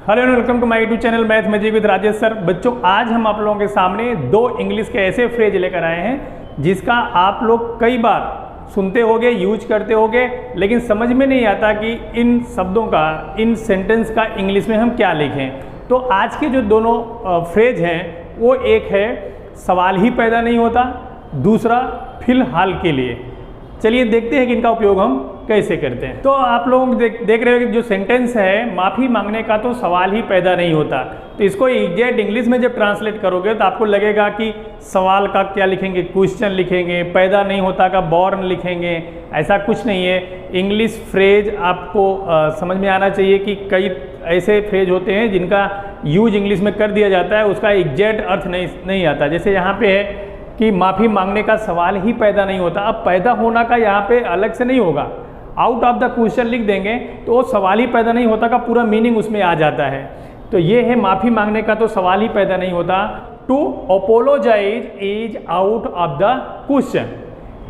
Hello and welcome to my YouTube channel math magic with Rajesh sir. बच्चों, आज हम आप लोगों के सामने दो इंग्लिश के ऐसे फ्रेज लेकर आए हैं जिसका आप लोग कई बार सुनते होगे, यूज करते होगे, लेकिन समझ में नहीं आता कि इन शब्दों का, इन सेंटेंस का इंग्लिश में हम क्या लिखें। तो आज के जो दोनों फ्रेज हैं वो एक है सवाल ही पैदा नहीं होता, दूसरा फिलहाल के लिए। चलिए देखते हैं कि इनका उपयोग हम कैसे करते हैं। तो आप लोग देख रहे हो कि जो सेंटेंस है, माफ़ी मांगने का तो सवाल ही पैदा नहीं होता, तो इसको एग्जैक्ट इंग्लिश में जब ट्रांसलेट करोगे तो आपको लगेगा कि सवाल का क्या लिखेंगे, क्वेश्चन लिखेंगे, पैदा नहीं होता का बॉर्न लिखेंगे। ऐसा कुछ नहीं है। इंग्लिश फ्रेज आपको समझ में आना चाहिए कि कई ऐसे फ्रेज होते हैं जिनका यूज इंग्लिश में कर दिया जाता है, उसका एग्जैक्ट अर्थ नहीं आता। जैसे यहाँ पे है कि माफ़ी मांगने का सवाल ही पैदा नहीं होता। अब पैदा होना का यहाँ पे अलग से नहीं होगा, आउट ऑफ द क्वेश्चन लिख देंगे तो वो सवाल ही पैदा नहीं होता का पूरा मीनिंग उसमें आ जाता है। तो ये है माफ़ी मांगने का तो सवाल ही पैदा नहीं होता। To apologize is out of the question.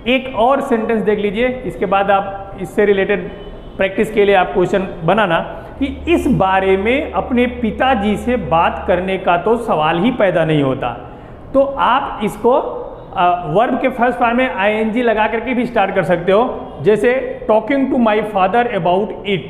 एक और सेंटेंस देख लीजिए, इसके बाद आप इससे रिलेटेड प्रैक्टिस के लिए आप क्वेश्चन बनाना कि इस बारे में अपने पिताजी से बात करने का तो सवाल ही पैदा नहीं होता। तो आप इसको वर्ब के फर्स्ट फॉर्म में आईएनजी लगा करके भी स्टार्ट कर सकते हो। जैसे talking to my father about it,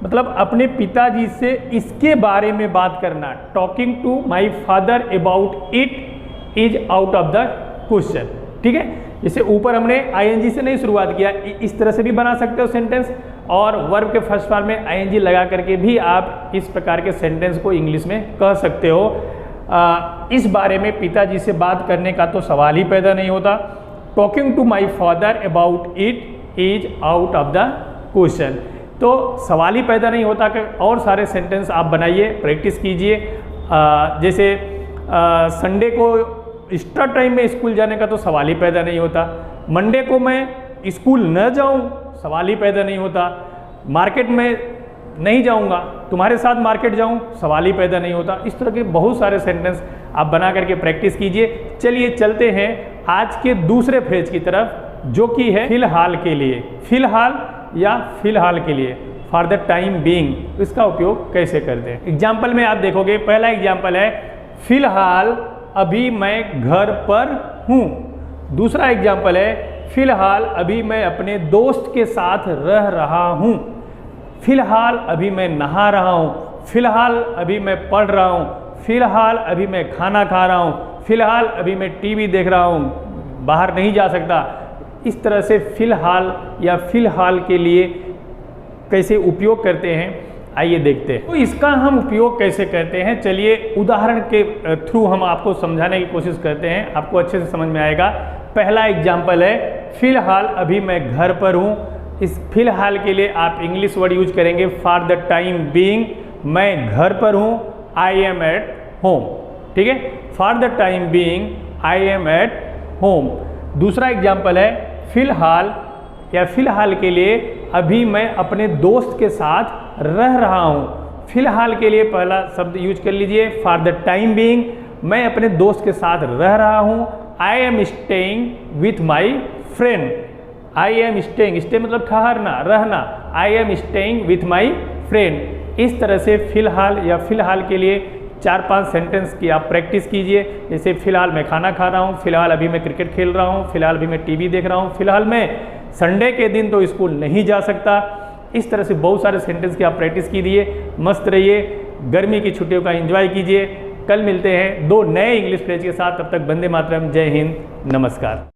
मतलब अपने पिताजी से इसके बारे में बात करना। Talking to my father about it is out of the question. ठीक है, जैसे ऊपर हमने आईएनजी से नहीं शुरुआत किया, इस तरह से भी बना सकते हो सेंटेंस, और वर्ब के फर्स्ट फॉर्म में आईएनजी लगा करके भी आप इस प्रकार के सेंटेंस को इंग्लिश में कह सकते हो। इस बारे में पिताजी से बात करने का तो सवाल ही पैदा नहीं होता। Talking to my father about it is out of the question. तो सवाल ही पैदा नहीं होता कि और सारे सेंटेंस आप बनाइए, प्रैक्टिस कीजिए। जैसे संडे को एक्स्ट्रा टाइम में स्कूल जाने का तो सवाल ही पैदा नहीं होता। मंडे को मैं स्कूल न जाऊं, सवाल ही पैदा नहीं होता। मार्केट में नहीं जाऊंगा, तुम्हारे साथ मार्केट जाऊं, सवाल ही पैदा नहीं होता। इस तरह के बहुत सारे सेंटेंस आप बना करके प्रैक्टिस कीजिए। चलिए चलते हैं आज के दूसरे फ्रेज की तरफ, जो कि है फिलहाल के लिए। फिलहाल या फिलहाल के लिए, फॉर द टाइम बीइंग, इसका उपयोग कैसे करते हैं। एग्जाम्पल में आप देखोगे, पहला एग्जाम्पल है फिलहाल अभी मैं घर पर हूँ। दूसरा एग्जाम्पल है फिलहाल अभी मैं अपने दोस्त के साथ रह रहा हूँ। फिलहाल अभी मैं नहा रहा हूँ। फिलहाल अभी मैं पढ़ रहा हूँ। फिलहाल अभी मैं खाना खा रहा हूँ। फिलहाल अभी मैं टीवी देख रहा हूँ, बाहर नहीं जा सकता। इस तरह से फिलहाल या फिलहाल के लिए कैसे उपयोग करते हैं, आइए देखते हैं। तो इसका हम उपयोग कैसे करते हैं, चलिए उदाहरण के थ्रू हम आपको समझाने की कोशिश करते हैं, आपको अच्छे से समझ में आएगा। पहला एग्जाम्पल है फिलहाल अभी मैं घर पर हूँ। इस फिलहाल के लिए आप इंग्लिश वर्ड यूज करेंगे फॉर द टाइम बीइंग। मैं घर पर हूँ, आई एम एट होम। ठीक है, for the time being I am at home. दूसरा एग्जाम्पल है फिलहाल या फिलहाल के लिए अभी मैं अपने दोस्त के साथ रह रहा हूँ। फिलहाल के लिए पहला शब्द यूज कर लीजिए फॉर द टाइम बीइंग, मैं अपने दोस्त के साथ रह रहा हूँ। I am staying with my friend. I am staying, stay मतलब ठहरना, रहना। I am staying with my friend. इस तरह से फिलहाल या फिलहाल के लिए 4-5 सेंटेंस की आप प्रैक्टिस कीजिए। जैसे फिलहाल मैं खाना खा रहा हूँ, फिलहाल अभी मैं क्रिकेट खेल रहा हूँ, फिलहाल अभी मैं टीवी देख रहा हूँ, फिलहाल मैं संडे के दिन तो स्कूल नहीं जा सकता। इस तरह से बहुत सारे सेंटेंस की आप प्रैक्टिस कीजिए। मस्त रहिए, गर्मी की छुट्टियों का एंजॉय कीजिए। कल मिलते हैं 2 नए इंग्लिश फ्रेज के साथ। तब तक वंदे मातरम, जय हिंद, नमस्कार।